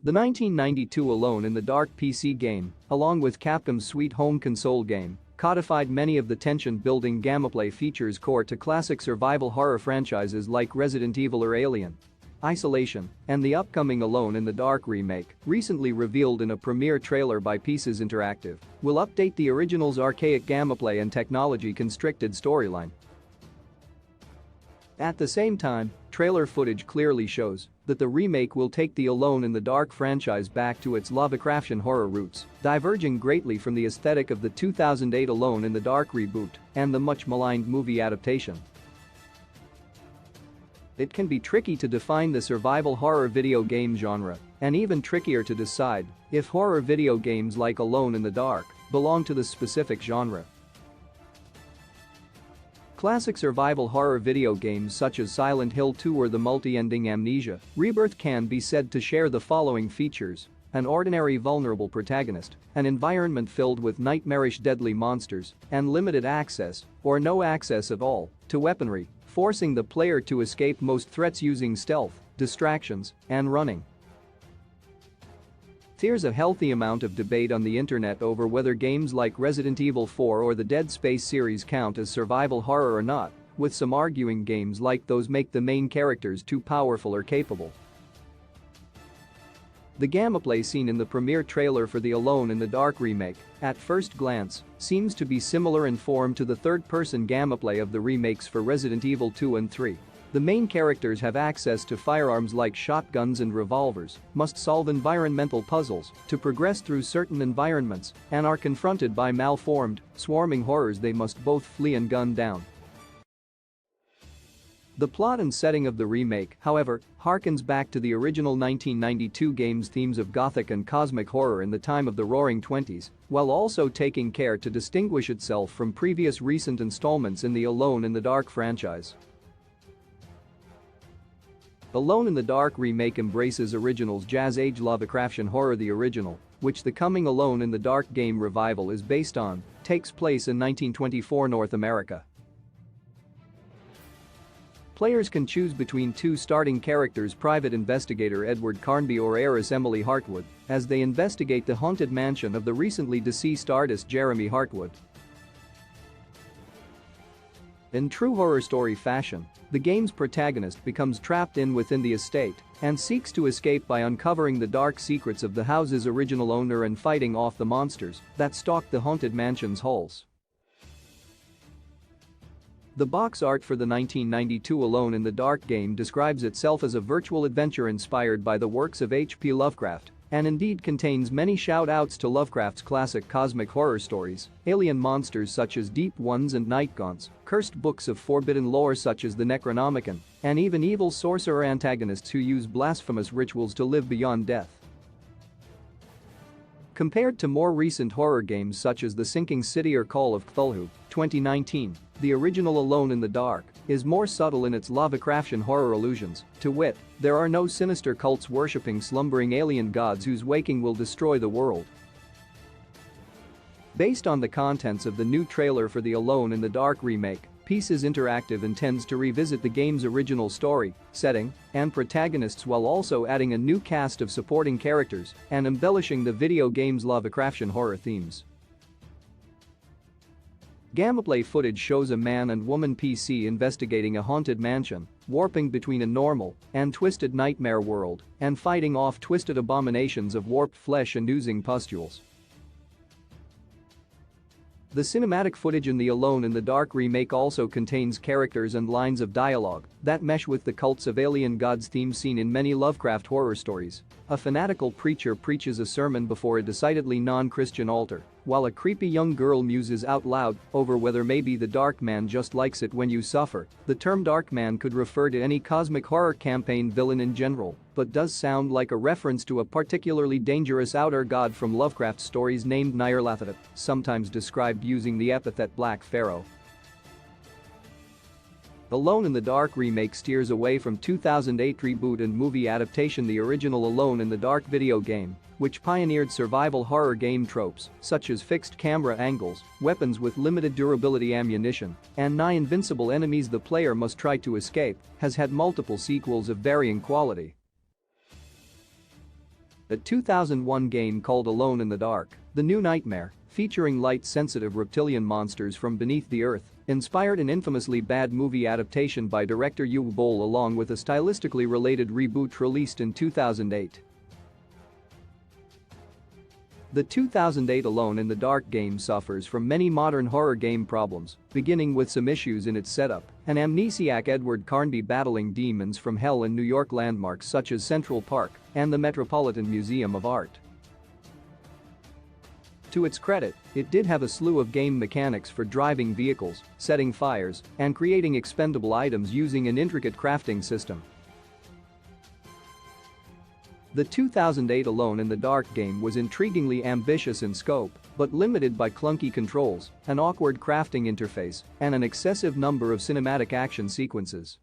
The 1992 Alone in the Dark PC game, along with Capcom's Sweet Home console game, codified many of the tension-building gameplay features core to classic survival horror franchises like Resident Evil or Alien. Isolation, and the upcoming Alone in the Dark remake, recently revealed in a premiere trailer by Pieces Interactive, will update the original's archaic gameplay and technology-constricted storyline. At the same time, trailer footage clearly shows that the remake will take the Alone in the Dark franchise back to its Lovecraftian horror roots, diverging greatly from the aesthetic of the 2008 Alone in the Dark reboot and the much-maligned movie adaptation. It can be tricky to define the survival horror video game genre, and even trickier to decide if horror video games like Alone in the Dark belong to the specific genre. Classic survival horror video games such as Silent Hill 2 or the multi-ending Amnesia Rebirth can be said to share the following features: an ordinary vulnerable protagonist, an environment filled with nightmarish deadly monsters, and limited access, or no access at all, to weaponry, forcing the player to escape most threats using stealth, distractions, and running. There's a healthy amount of debate on the internet over whether games like Resident Evil 4 or the Dead Space series count as survival horror or not, with some arguing games like those make the main characters too powerful or capable. The gameplay seen in the premiere trailer for the Alone in the Dark remake, at first glance, seems to be similar in form to the third-person gameplay of the remakes for Resident Evil 2 and 3. The main characters have access to firearms like shotguns and revolvers, must solve environmental puzzles to progress through certain environments, and are confronted by malformed, swarming horrors they must both flee and gun down. The plot and setting of the remake, however, harkens back to the original 1992 game's themes of gothic and cosmic horror in the time of the Roaring Twenties, while also taking care to distinguish itself from previous recent installments in the Alone in the Dark franchise. Alone in the Dark remake embraces original's Jazz Age Lovecraftian horror. The original, which the coming Alone in the Dark game revival is based on, takes place in 1924 North America. Players can choose between two starting characters: Private Investigator Edward Carnby or Heiress Emily Hartwood, as they investigate the haunted mansion of the recently deceased artist Jeremy Hartwood. In true horror story fashion, the game's protagonist becomes trapped within the estate and seeks to escape by uncovering the dark secrets of the house's original owner and fighting off the monsters that stalk the haunted mansion's halls. The box art for the 1992 Alone in the Dark game describes itself as a virtual adventure inspired by the works of H.P. Lovecraft, and indeed contains many shout-outs to Lovecraft's classic cosmic horror stories, alien monsters such as Deep Ones and Night Gaunts, cursed books of forbidden lore such as the Necronomicon, and even evil sorcerer antagonists who use blasphemous rituals to live beyond death. Compared to more recent horror games such as The Sinking City or Call of Cthulhu, 2019, the original Alone in the Dark is more subtle in its Lovecraftian horror allusions. To wit, there are no sinister cults worshipping slumbering alien gods whose waking will destroy the world. Based on the contents of the new trailer for the Alone in the Dark remake, Pieces Interactive intends to revisit the game's original story, setting, and protagonists while also adding a new cast of supporting characters and embellishing the video game's Lovecraftian horror themes. Gameplay footage shows a man and woman PC investigating a haunted mansion, warping between a normal and twisted nightmare world, and fighting off twisted abominations of warped flesh and oozing pustules. The cinematic footage in the Alone in the Dark remake also contains characters and lines of dialogue that mesh with the cults of alien gods theme seen in many Lovecraft horror stories. A fanatical preacher preaches a sermon before a decidedly non-Christian altar, while a creepy young girl muses out loud over whether maybe the Dark Man just likes it when you suffer. The term Dark Man could refer to any cosmic horror campaign villain in general, but does sound like a reference to a particularly dangerous outer god from Lovecraft stories named Nyarlathotep, sometimes described using the epithet Black Pharaoh. Alone in the Dark remake steers away from 2008 reboot and movie adaptation the original Alone in the Dark video game, which pioneered survival horror game tropes such as fixed camera angles, weapons with limited durability ammunition, and nigh invincible enemies the player must try to escape, has had multiple sequels of varying quality. A 2001 game called Alone in the Dark, The New Nightmare, featuring light-sensitive reptilian monsters from beneath the earth, inspired an infamously bad movie adaptation by director Uwe Boll along with a stylistically related reboot released in 2008. The 2008 Alone in the Dark game suffers from many modern horror game problems, beginning with some issues in its setup, an amnesiac Edward Carnby battling demons from hell in New York landmarks such as Central Park and the Metropolitan Museum of Art. To its credit, it did have a slew of game mechanics for driving vehicles, setting fires, and creating expendable items using an intricate crafting system. The 2008 Alone in the Dark game was intriguingly ambitious in scope, but limited by clunky controls, an awkward crafting interface, and an excessive number of cinematic action sequences.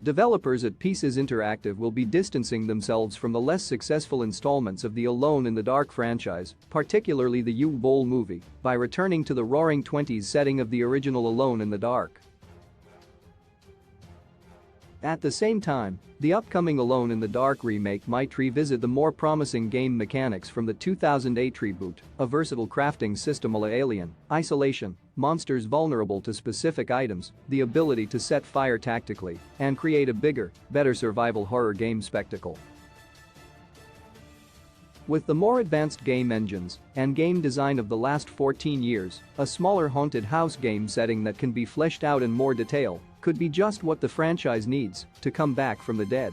Developers at Pieces Interactive will be distancing themselves from the less successful installments of the Alone in the Dark franchise, particularly the Uwe Boll movie, by returning to the Roaring Twenties setting of the original Alone in the Dark. At the same time, the upcoming Alone in the Dark remake might revisit the more promising game mechanics from the 2008 reboot, a versatile crafting system a la Alien, isolation, monsters vulnerable to specific items, the ability to set fire tactically, and create a bigger, better survival horror game spectacle. With the more advanced game engines and game design of the last 14 years, a smaller haunted house game setting that can be fleshed out in more detail could be just what the franchise needs to come back from the dead.